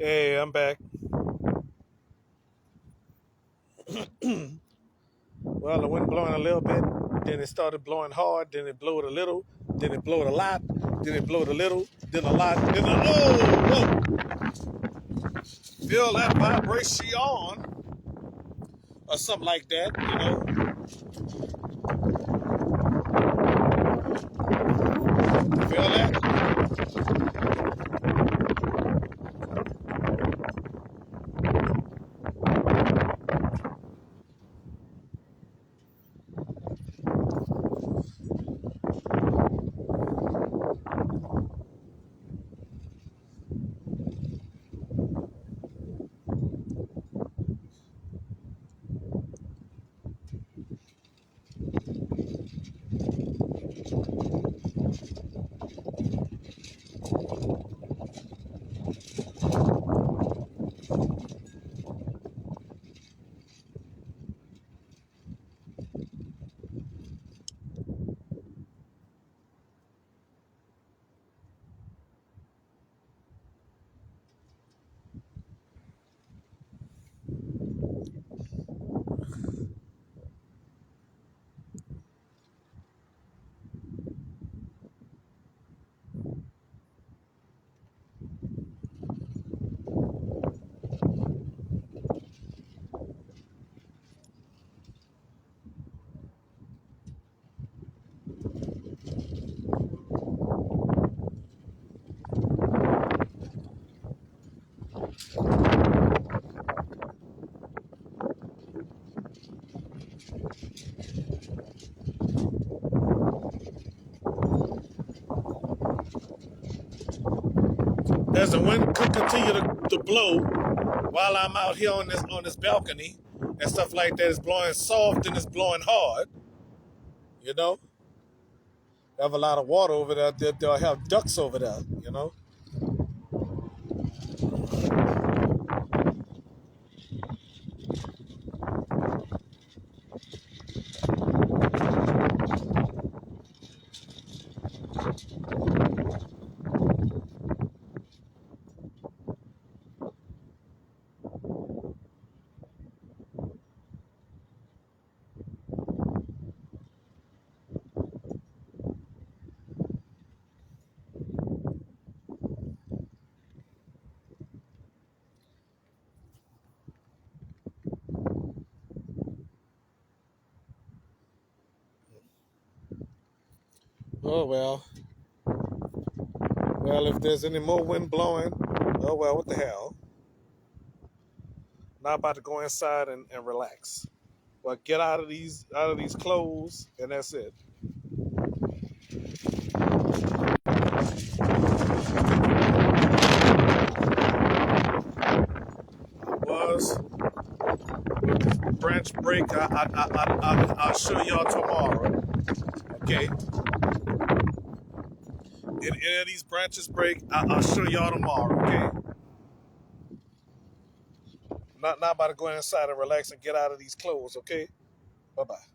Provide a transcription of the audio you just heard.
Hey, I'm back. Well, the wind blowing a little bit, then it started blowing hard, then it blowed a little, then it blowed a lot, then it blowed a little, then a lot, then feel that vibration or something like that. Feel that? As the wind could continue to blow while I'm out here on this balcony and stuff like that, it's blowing soft and it's blowing hard. You know, I have a lot of water over there. They'll have ducks over there. Oh well. Well, if there's any more wind blowing, oh well, what the hell? Not about to go inside and relax. Well, get out of these clothes, and that's it. Was branch break. I'll show y'all tomorrow. Okay. If any of these branches break, I'll show y'all tomorrow. Okay. Not about to go inside and relax and get out of these clothes. Okay. Bye bye.